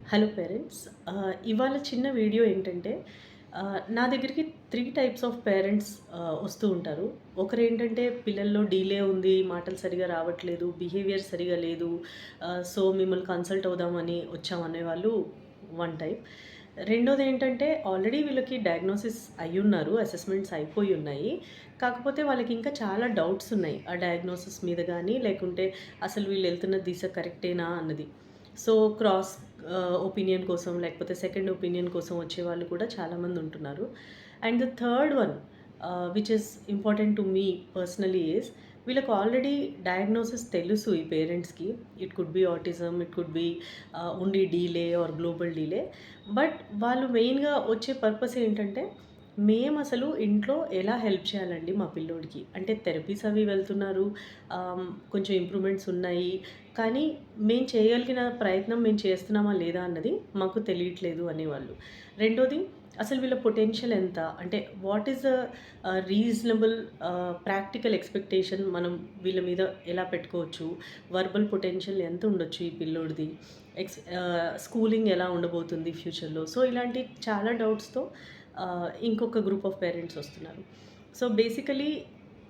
Hello parents. ఇవాళ చిన్న video ఏంటంటే, నా దగ్గరికి 3 టైప్స్ ఆఫ్ పేరెంట్స్ వస్తూ ఉంటారు. ఒకరేంటంటే పిల్లల్లో డీలే ఉంది, మాటలు సరిగ్గా రావట్లేదు, బిహేవియర్ సరిగ్గా లేదు. సో, మిమ్మల్ని కన్సల్ట్ అవుదామని వచ్చామనేవాళ్ళు వన్ టైప్. రెండోదేంటంటే ఆల్రెడీ వీళ్ళకి డయాగ్నోసిస్ అయ్యున్నారు. అసెస్మెంట్స్ అయిపోయి ఉన్నాయి. కాకపోతే వాళ్ళకి ఇంకా చాలా డౌట్స్ ఉన్నాయి. ఆ డయాగ్నోసిస్ మీద గానీ, లేకుంటే అసలు వీళ్ళు వెళ్తున్న దిశ కరెక్టేనా అన్నది. సో, క్రాస్ ఒపీనియన్ కోసం లేకపోతే సెకండ్ ఒపీనియన్ కోసం వచ్చేవాళ్ళు కూడా చాలామంది ఉంటున్నారు. And the third one which is important to me personally is వీళ్ళకి ఆల్రెడీ డయాగ్నోసిస్ తెలుసు ఈ పేరెంట్స్‌కి. It could be autism, it could be only delay or global delay. But వాళ్ళు మెయిన్‌గా వచ్చే పర్పస్ ఏంటంటే, మేమసలు ఇంట్లో ఎలా హెల్ప్ చేయాలండి మా పిల్లోడికి. అంటే థెరపీస్ అవి వెళ్తున్నారు. కొంచెం ఇంప్రూవ్‌మెంట్స్ ఉన్నాయి. కానీ మేము చేయగలిగిన ప్రయత్నం మేము చేస్తున్నామా లేదా అన్నది మాకు తెలియట్లేదు అనేవాళ్ళు. రెండోది అసలు వీళ్ళ పొటెన్షియల్ ఎంత? అంటే what is the reasonable practical expectation మనం వీళ్ళ మీద ఎలా పెట్టుకోవచ్చు? వర్బల్ పొటెన్షియల్ ఎంత ఉండొచ్చు ఈ పిల్లోడిది? స్కూలింగ్ ఎలా ఉండబోతుంది ఫ్యూచర్‌లో? సో, ఇలాంటి చాలా డౌట్స్‌తో ఇంకొక గ్రూప్ ఆఫ్ పేరెంట్స్ వస్తున్నారు. సో, బేసికలీ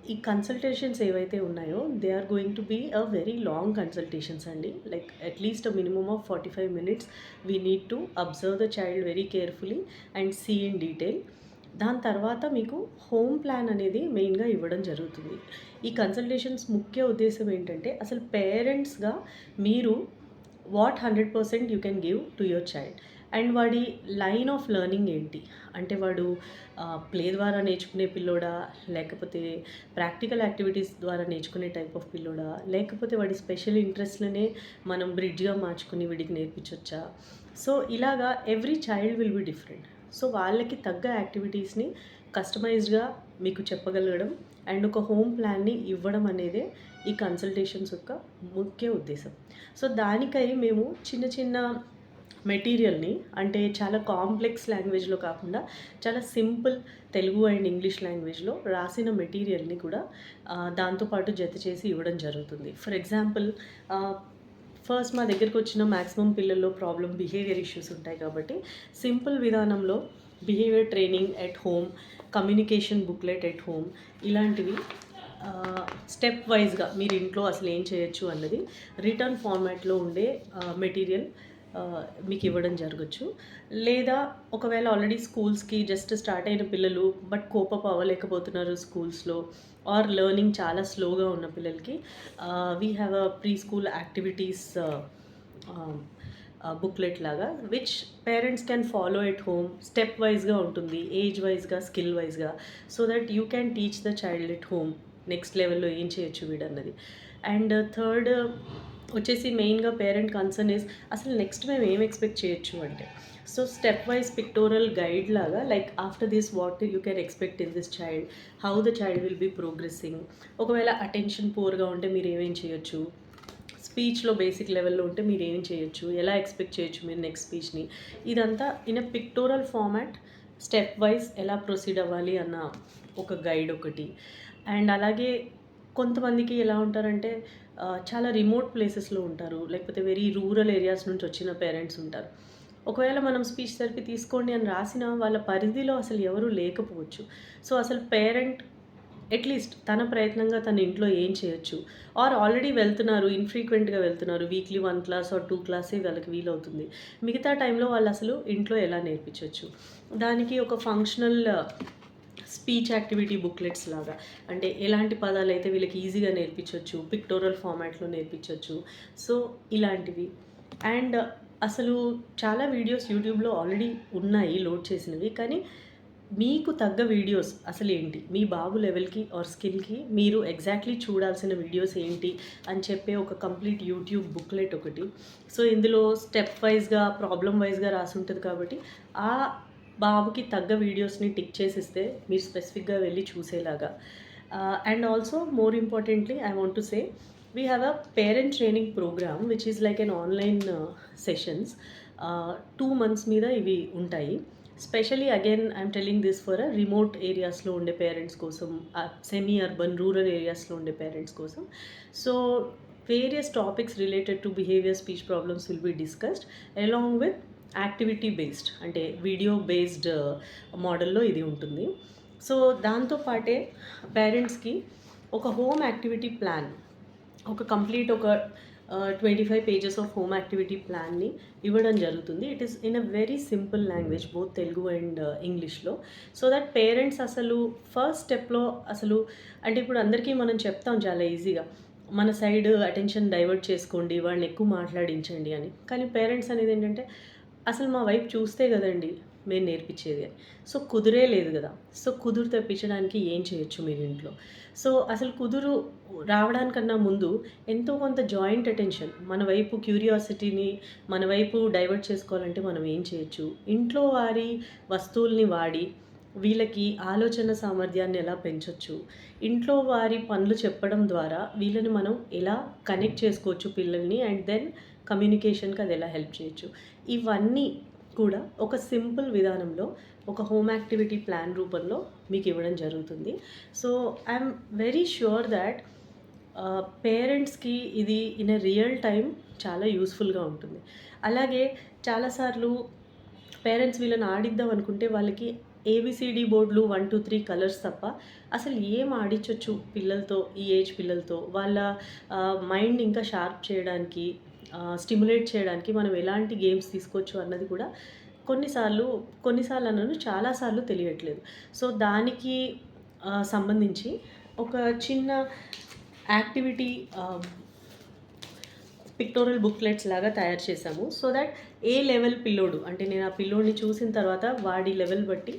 ఈ కన్సల్టేషన్స్ ఏవైతే ఉన్నాయో they are going to be a very long consultations అండి. Like at least a minimum of 45 minutes we need to observe the child very carefully and see in detail. దాని తర్వాత మీకు home plan అనేది మెయిన్‌గా ఇవ్వడం జరుగుతుంది. ఈ కన్సల్టేషన్స్ ముఖ్య ఉద్దేశ్యం ఏంటంటే, అసలు పేరెంట్స్‌గా మీరు what 100% you can give to your child. And వాడి లైన్ ఆఫ్ లెర్నింగ్ ఏంటి? అంటే వాడు ప్లే ద్వారా నేర్చుకునే పిల్లోడా? లేకపోతే ప్రాక్టికల్ యాక్టివిటీస్ ద్వారా నేర్చుకునే టైప్ ఆఫ్ పిల్లోడా? లేకపోతే వాడి స్పెషల్ ఇంట్రెస్ట్‌లనే మనం బ్రిడ్జ్‌గా మార్చుకొని వీడికి నేర్పించొచ్చా? సో, ఇలాగా every child will be different. So, వాళ్ళకి తగ్గ యాక్టివిటీస్‌ని కస్టమైజ్డ్‌గా మీకు చెప్పగలగడం అండ్ ఒక హోమ్ ప్లాన్‌ని ఇవ్వడం అనేదే ఈ కన్సల్టేషన్స్ యొక్క ముఖ్య ఉద్దేశం. సో, దానికై మేము చిన్న చిన్న మెటీరియల్‌ని అంటే చాలా కాంప్లెక్స్ లాంగ్వేజ్‌లో కాకుండా చాలా సింపుల్ తెలుగు అండ్ ఇంగ్లీష్ లాంగ్వేజ్‌లో రాసిన మెటీరియల్‌ని కూడా దాంతో పాటు జత చేసి ఇవ్వడం జరుగుతుంది. ఫర్ ఎగ్జాంపుల్ ఆహ్, ఫస్ట్ మా దగ్గరకొచ్చిన మాక్సిమం పిల్లల్లో ప్రాబ్లమ్ బిహేవియర్ ఇష్యూస్ ఉంటాయి కాబట్టి, సింపుల్ విధానంలో behaviour training at home, communication booklet at home ఇలాంటివి స్టెప్ వైస్‌గా మీరు ఇంట్లో అసలు ఏం చేయొచ్చు అన్నది రిటర్న్ ఫార్మాట్‌లో ఉండే మెటీరియల్ మీకు ఇవ్వడం జరగచ్చు. లేదా ఒకవేళ ఆల్రెడీ స్కూల్స్‌కి జస్ట్ స్టార్ట్ అయిన పిల్లలు బట్ కోప్ అప్ అవ్వలేకపోతున్నారు స్కూల్స్‌లో ఆర్ లెర్నింగ్ చాలా స్లోగా ఉన్న పిల్లలకి we have a pre school activities booklet లాగా which parents can follow at home. Step వైస్‌గా ఉంటుంది. ఏజ్ వైస్‌గా, స్కిల్ వైస్‌గా. So that you can teach the child at home. Next లెవెల్‌లో ఏం చేయొచ్చు వీడన్నది. అండ్ థర్డ్ వచ్చేసి మెయిన్‌గా పేరెంట్ కన్సర్న్ ఈస్ అసలు నెక్స్ట్ మేము ఏం ఎక్స్‌పెక్ట్ చేయొచ్చు అంటే. So, step wise pictorial guide లాగా like after this what you can expect in this child. How the child will be progressing. ఒకవేళ అటెన్షన్ పూర్‌గా ఉంటే మీరు ఏమేం చేయొచ్చు. స్పీచ్‌లో బేసిక్ లెవెల్‌లో ఉంటే మీరు ఏం చేయొచ్చు. ఎలా ఎక్స్‌పెక్ట్ చేయొచ్చు మీరు నెక్స్ట్ స్పీచ్‌ని. ఇదంతా in a pictorial format step wise ఎలా ప్రొసీడ్ అవ్వాలి అన్న ఒక గైడ్ ఒకటి. అండ్ అలాగే కొంతమందికి ఎలా ఉంటారంటే చాలా రిమోట్ ప్లేసెస్‌లో ఉంటారు. లేకపోతే వెరీ రూరల్ ఏరియాస్ నుంచి వచ్చిన పేరెంట్స్ ఉంటారు. ఒకవేళ మనం స్పీచ్ థెరపీ తీసుకోండి అని రాసినా వాళ్ళ పరిధిలో అసలు ఎవరు లేకపోవచ్చు. సో, అసలు పేరెంట్ అట్‌లీస్ట్ తన ప్రయత్నంగా తన ఇంట్లో ఏం చేయొచ్చు? ఆర్ ఆల్రెడీ వెళ్తున్నారు, ఇన్‌ఫ్రీక్వెంట్‌గా వెళ్తున్నారు. వీక్లీ 1 క్లాస్ ఆర్ 2 క్లాసే వాళ్ళకి వీలవుతుంది. మిగతా టైంలో వాళ్ళసలు ఇంట్లో ఎలా నేర్పించొచ్చు? దానికి ఒక ఫంక్షనల్ స్పీచ్ యాక్టివిటీ బుక్లెట్స్ లాగా. అంటే ఎలాంటి పదాలైతే వీళ్ళకి ఈజీగా నేర్పించొచ్చు, పిక్టోరల్ ఫార్మాట్‌లో నేర్పించొచ్చు. సో, ఇలాంటివి. అండ్ అసలు చాలా వీడియోస్ యూట్యూబ్‌లో ఆల్రెడీ ఉన్నాయి లోడ్ చేసినవి. కానీ మీకు తగ్గ వీడియోస్ అసలేంటి? మీ బాబు లెవెల్‌కి ఆర్ స్కిల్‌కి మీరు ఎగ్జాక్ట్‌లీ చూడాల్సిన వీడియోస్ ఏంటి అని చెప్పే ఒక కంప్లీట్ యూట్యూబ్ బుక్లెట్ ఒకటి. సో, ఇందులో స్టెప్ వైస్‌గా, ప్రాబ్లమ్ వైస్‌గా రాసుంటది కాబట్టి, ఆ బాబుకి తగ్గ వీడియోస్‌ని టిక్ చేసిస్తే మీరు స్పెసిఫిక్‌గా వెళ్లి చూసేలాగా. అండ్ ఆల్సో మోర్ ఇంపార్టెంట్‌లీ I want to say we have a parent training programme which is like an online sessions. 2 months మీద ఇవి ఉంటాయి. Specially again I'm telling this for remote ఏరియాస్లో ఉండే పేరెంట్స్ కోసం, సెమీ అర్బన్ రూరల్ ఏరియాస్లో ఉండే parents కోసం. So, various topics related to behaviour speech problems will be discussed along with activity based, అంటే వీడియో బేస్డ్ మోడల్లో ఇది ఉంటుంది. సో దాంతో పాటే పేరెంట్స్కి ఒక హోమ్ యాక్టివిటీ ప్లాన్, ఒక కంప్లీట్ ఒక 25 పేజెస్ ఆఫ్ హోమ్ యాక్టివిటీ ప్లాన్ని ఇవ్వడం జరుగుతుంది. It is in a very simple language, both Telugu and ఇంగ్లీష్లో. సో దట్ పేరెంట్స్ అసలు ఫస్ట్ స్టెప్లో అసలు, అంటే ఇప్పుడు అందరికీ మనం చెప్తాం చాలా ఈజీగా, మన సైడ్ అటెన్షన్ డైవర్ట్ చేసుకోండి, వాళ్ళని ఎక్కువ మాట్లాడించండి అని. కానీ పేరెంట్స్ అనేది ఏంటంటే, అసలు మా వైపు చూస్తే కదండి మేము నేర్పించేది అని. సో కుదిరే లేదు కదా. సో కుదురు తెప్పించడానికి ఏం చేయొచ్చు మీరు ఇంట్లో? సో అసలు కుదురు రావడానికన్నా ముందు ఎంతో కొంత జాయింట్ అటెన్షన్, మన వైపు క్యూరియాసిటీని మన వైపు డైవర్ట్ చేసుకోవాలంటే మనం ఏం చేయొచ్చు? ఇంట్లో వారి వస్తువుల్ని వాడి వీళ్ళకి ఆలోచన సామర్థ్యాన్ని ఎలా పెంచొచ్చు? ఇంట్లో వారి పనులు చెప్పడం ద్వారా వీళ్ళని మనం ఎలా కనెక్ట్ చేసుకోవచ్చు పిల్లల్ని, అండ్ దెన్ కమ్యూనికేషన్కి అది ఎలా హెల్ప్ చేయొచ్చు? ఇవన్నీ కూడా ఒక సింపుల్ విధానంలో ఒక హోమ్ యాక్టివిటీ ప్లాన్ రూపంలో మీకు ఇవ్వడం జరుగుతుంది. So I'm very sure that పేరెంట్స్కి ఇది ఇన్ ఎ రియల్ టైం చాలా యూస్ఫుల్గా ఉంటుంది. అలాగే చాలాసార్లు పేరెంట్స్ వీళ్ళని ఆడిద్దాం అనుకుంటే వాళ్ళకి ఏబిసిడి బోర్డులు 1, 2, 3 కలర్స్ తప్ప అసలు ఏం ఆడించవచ్చు పిల్లలతో, ఈ ఏజ్ పిల్లలతో వాళ్ళ మైండ్ ఇంకా షార్ప్ చేయడానికి, స్టిమ్యులేట్ చేయడానికి మనం ఎలాంటి గేమ్స్ తీసుకోవచ్చు అన్నది కూడా కొన్నిసార్లు అన్నాను, చాలాసార్లు తెలియట్లేదు. సో దానికి సంబంధించి ఒక చిన్న యాక్టివిటీ పిక్టోరల్ బుక్లెట్స్ లాగా తయారు చేశాము. సో దట్ ఏ లెవెల్ పిల్లోడు, అంటే నేను ఆ పిల్లోడిని చూసిన తర్వాత వాడి లెవెల్ బట్టి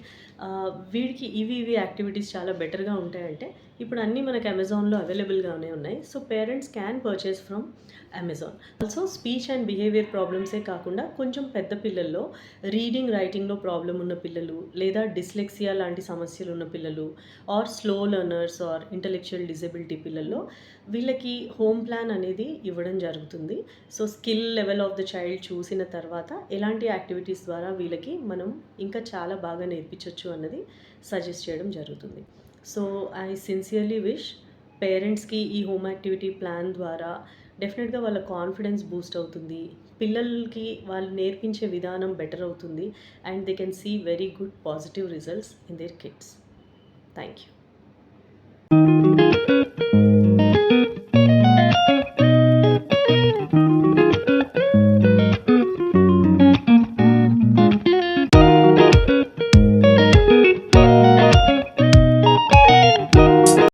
వీడికి ఇవి యాక్టివిటీస్ చాలా బెటర్గా ఉంటాయంటే, ఇప్పుడు అన్నీ మనకి అమెజాన్లో అవైలబుల్గానే ఉన్నాయి. So parents can purchase from Amazon. Also speech and behaviour ప్రాబ్లమ్సే కాకుండా కొంచెం పెద్ద పిల్లల్లో రీడింగ్ రైటింగ్లో ప్రాబ్లం ఉన్న పిల్లలు, లేదా డిస్లెక్సియా లాంటి సమస్యలు ఉన్న పిల్లలు, or slow learners or intellectual disability పిల్లల్లో వీళ్ళకి హోమ్ ప్లాన్ అనేది ఇవ్వడం జరుగుతుంది. So skill level of the child చూసిన తర్వాత ఎలాంటి యాక్టివిటీస్ ద్వారా వీళ్ళకి మనం ఇంకా చాలా బాగా నేర్పించవచ్చు అన్నది సజెస్ట్ చేయడం జరుగుతుంది. సో ఐ సిన్సియర్లీ విష్ పేరెంట్స్కి ఈ హోమ్ యాక్టివిటీ ప్లాన్ ద్వారా డెఫినెట్గా వాళ్ళ కాన్ఫిడెన్స్ బూస్ట్ అవుతుంది, పిల్లలకి వాళ్ళు నేర్పించే విధానం బెటర్ అవుతుంది, and they can see very good positive results in their kids. Thank you.